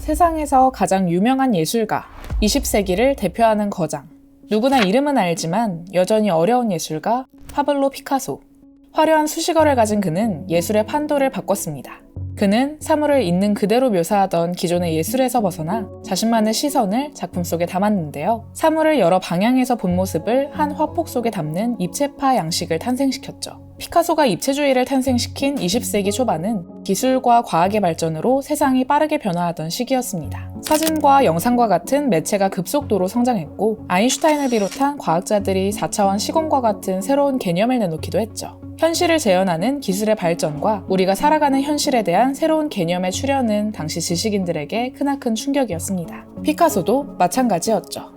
세상에서 가장 유명한 예술가, 20세기를 대표하는 거장. 누구나 이름은 알지만 여전히 어려운 예술가 파블로 피카소. 화려한 수식어를 가진 그는 예술의 판도를 바꿨습니다. 그는 사물을 있는 그대로 묘사하던 기존의 예술에서 벗어나 자신만의 시선을 작품 속에 담았는데요. 사물을 여러 방향에서 본 모습을 한 화폭 속에 담는 입체파 양식을 탄생시켰죠. 피카소가 입체주의를 탄생시킨 20세기 초반은 기술과 과학의 발전으로 세상이 빠르게 변화하던 시기였습니다. 사진과 영상과 같은 매체가 급속도로 성장했고 아인슈타인을 비롯한 과학자들이 4차원 시공과 같은 새로운 개념을 내놓기도 했죠. 현실을 재현하는 기술의 발전과 우리가 살아가는 현실에 대한 새로운 개념의 출현은 당시 지식인들에게 크나큰 충격이었습니다. 피카소도 마찬가지였죠.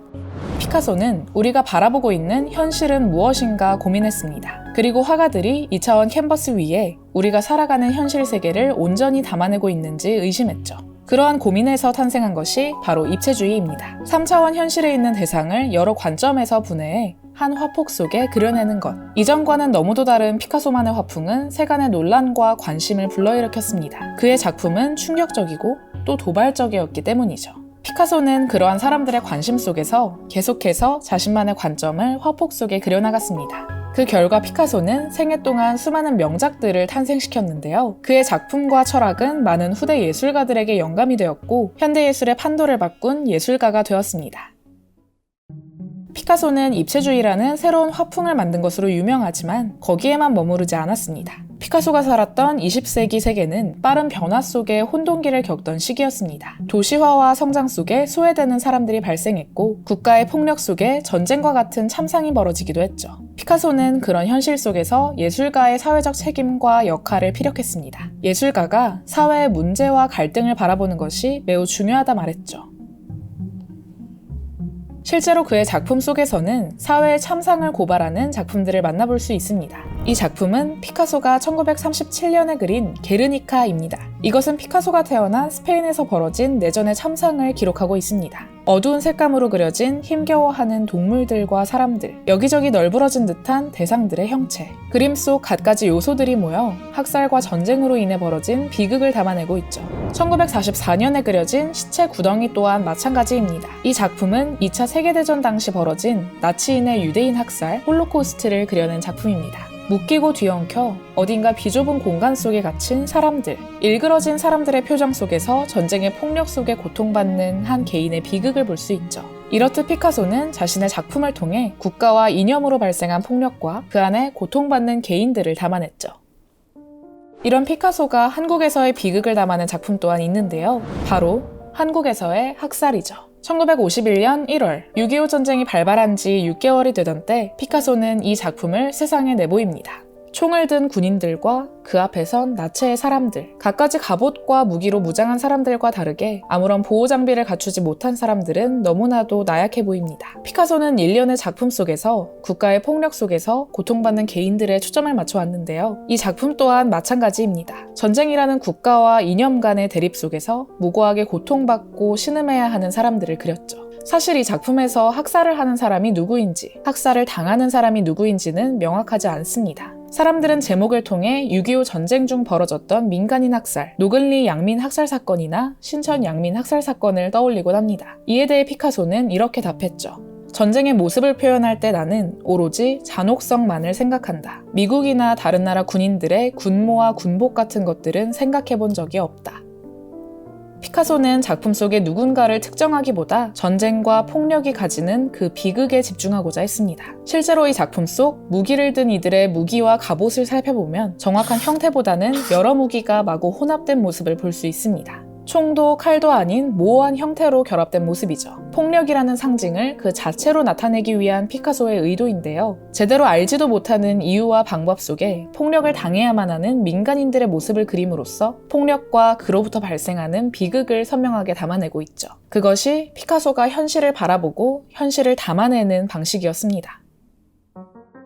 피카소는 우리가 바라보고 있는 현실은 무엇인가 고민했습니다. 그리고 화가들이 2차원 캔버스 위에 우리가 살아가는 현실 세계를 온전히 담아내고 있는지 의심했죠. 그러한 고민에서 탄생한 것이 바로 입체주의입니다. 3차원 현실에 있는 대상을 여러 관점에서 분해해 한 화폭 속에 그려내는 것. 이전과는 너무도 다른 피카소만의 화풍은 세간의 논란과 관심을 불러일으켰습니다. 그의 작품은 충격적이고 또 도발적이었기 때문이죠. 피카소는 그러한 사람들의 관심 속에서 계속해서 자신만의 관점을 화폭 속에 그려나갔습니다. 그 결과 피카소는 생애 동안 수많은 명작들을 탄생시켰는데요. 그의 작품과 철학은 많은 후대 예술가들에게 영감이 되었고 현대예술의 판도를 바꾼 예술가가 되었습니다. 피카소는 입체주의라는 새로운 화풍을 만든 것으로 유명하지만 거기에만 머무르지 않았습니다. 피카소가 살았던 20세기 세계는 빠른 변화 속에 혼돈기를 겪던 시기였습니다. 도시화와 성장 속에 소외되는 사람들이 발생했고 국가의 폭력 속에 전쟁과 같은 참상이 벌어지기도 했죠. 피카소는 그런 현실 속에서 예술가의 사회적 책임과 역할을 피력했습니다. 예술가가 사회의 문제와 갈등을 바라보는 것이 매우 중요하다 말했죠. 실제로 그의 작품 속에서는 사회의 참상을 고발하는 작품들을 만나볼 수 있습니다. 이 작품은 피카소가 1937년에 그린 게르니카입니다. 이것은 피카소가 태어난 스페인에서 벌어진 내전의 참상을 기록하고 있습니다. 어두운 색감으로 그려진 힘겨워하는 동물들과 사람들, 여기저기 널브러진 듯한 대상들의 형체, 그림 속 갖가지 요소들이 모여 학살과 전쟁으로 인해 벌어진 비극을 담아내고 있죠. 1944년에 그려진 시체 구덩이 또한 마찬가지입니다. 이 작품은 2차 세계대전 당시 벌어진 나치인의 유대인 학살, 홀로코스트를 그려낸 작품입니다. 묶이고 뒤엉켜 어딘가 비좁은 공간 속에 갇힌 사람들, 일그러진 사람들의 표정 속에서 전쟁의 폭력 속에 고통받는 한 개인의 비극을 볼 수 있죠. 이렇듯 피카소는 자신의 작품을 통해 국가와 이념으로 발생한 폭력과 그 안에 고통받는 개인들을 담아냈죠. 이런 피카소가 한국에서의 비극을 담아낸 작품 또한 있는데요. 바로 한국에서의 학살이죠. 1951년 1월 6.25 전쟁이 발발한 지 6개월이 되던 때 피카소는 이 작품을 세상에 내보입니다. 총을 든 군인들과 그 앞에 선 나체의 사람들, 갖가지 갑옷과 무기로 무장한 사람들과 다르게 아무런 보호 장비를 갖추지 못한 사람들은 너무나도 나약해 보입니다. 피카소는 일련의 작품 속에서 국가의 폭력 속에서 고통받는 개인들의 초점을 맞춰왔는데요. 이 작품 또한 마찬가지입니다. 전쟁이라는 국가와 이념 간의 대립 속에서 무고하게 고통받고 신음해야 하는 사람들을 그렸죠. 사실 이 작품에서 학살을 하는 사람이 누구인지, 학살을 당하는 사람이 누구인지는 명확하지 않습니다. 사람들은 제목을 통해 6.25 전쟁 중 벌어졌던 민간인 학살, 노글리 양민 학살 사건이나 신천 양민 학살 사건을 떠올리곤 합니다. 이에 대해 피카소는 이렇게 답했죠. 전쟁의 모습을 표현할 때 나는 오로지 잔혹성만을 생각한다. 미국이나 다른 나라 군인들의 군모와 군복 같은 것들은 생각해 본 적이 없다. 피카소는 작품 속의 누군가를 특정하기보다 전쟁과 폭력이 가지는 그 비극에 집중하고자 했습니다. 실제로 이 작품 속 무기를 든 이들의 무기와 갑옷을 살펴보면 정확한 형태보다는 여러 무기가 마구 혼합된 모습을 볼 수 있습니다. 총도 칼도 아닌 모호한 형태로 결합된 모습이죠. 폭력이라는 상징을 그 자체로 나타내기 위한 피카소의 의도인데요. 제대로 알지도 못하는 이유와 방법 속에 폭력을 당해야만 하는 민간인들의 모습을 그림으로써 폭력과 그로부터 발생하는 비극을 선명하게 담아내고 있죠. 그것이 피카소가 현실을 바라보고 현실을 담아내는 방식이었습니다.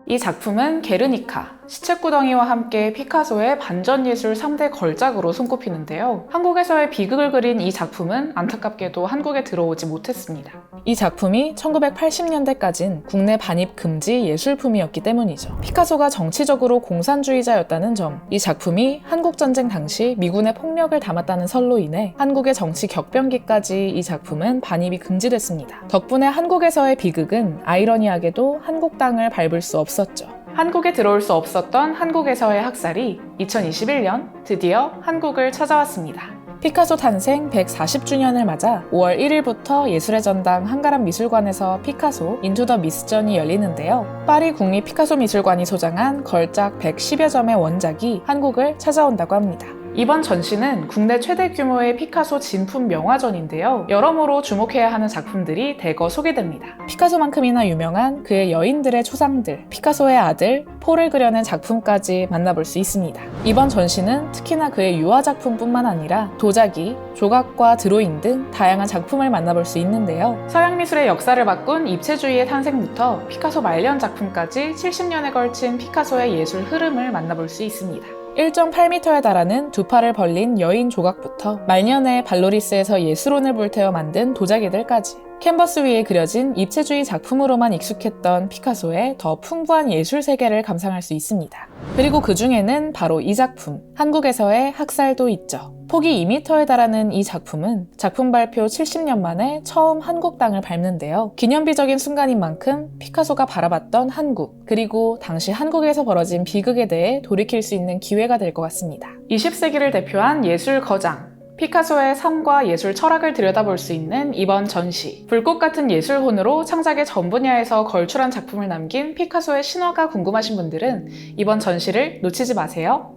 이 작품은 게르니카, 시체구덩이와 함께 피카소의 반전예술 3대 걸작으로 손꼽히는데요. 한국에서의 비극을 그린 이 작품은 안타깝게도 한국에 들어오지 못했습니다. 이 작품이 1980년대까진 국내 반입 금지 예술품이었기 때문이죠. 피카소가 정치적으로 공산주의자였다는 점, 이 작품이 한국전쟁 당시 미군의 폭력을 담았다는 설로 인해 한국의 정치 격변기까지 이 작품은 반입이 금지됐습니다. 덕분에 한국에서의 비극은 아이러니하게도 한국 땅을 밟을 수 없었죠. 한국에 들어올 수 없었던 한국에서의 학살이 2021년 드디어 한국을 찾아왔습니다. 피카소 탄생 140주년을 맞아 5월 1일부터 예술의 전당 한가람 미술관에서 피카소 인투 더 미스전이 열리는데요. 파리 국립 피카소 미술관이 소장한 걸작 110여 점의 원작이 한국을 찾아온다고 합니다. 이번 전시는 국내 최대 규모의 피카소 진품 명화전인데요. 여러모로 주목해야 하는 작품들이 대거 소개됩니다. 피카소만큼이나 유명한 그의 여인들의 초상들, 피카소의 아들 폴을 그려낸 작품까지 만나볼 수 있습니다. 이번 전시는 특히나 그의 유화작품뿐만 아니라 도자기, 조각과 드로잉 등 다양한 작품을 만나볼 수 있는데요. 서양 미술의 역사를 바꾼 입체주의의 탄생부터 피카소 말년 작품까지 70년에 걸친 피카소의 예술 흐름을 만나볼 수 있습니다. 1.8m에 달하는 두 팔을 벌린 여인 조각부터 말년에 발로리스에서 예술혼을 불태워 만든 도자기들까지 캔버스 위에 그려진 입체주의 작품으로만 익숙했던 피카소의 더 풍부한 예술 세계를 감상할 수 있습니다. 그리고 그 중에는 바로 이 작품, 한국에서의 학살도 있죠. 폭이 2m에 달하는 이 작품은 작품 발표 70년 만에 처음 한국 땅을 밟는데요. 기념비적인 순간인 만큼 피카소가 바라봤던 한국, 그리고 당시 한국에서 벌어진 비극에 대해 돌이킬 수 있는 기회가 될 것 같습니다. 20세기를 대표한 예술 거장, 피카소의 삶과 예술 철학을 들여다볼 수 있는 이번 전시. 불꽃 같은 예술혼으로 창작의 전 분야에서 걸출한 작품을 남긴 피카소의 신화가 궁금하신 분들은 이번 전시를 놓치지 마세요.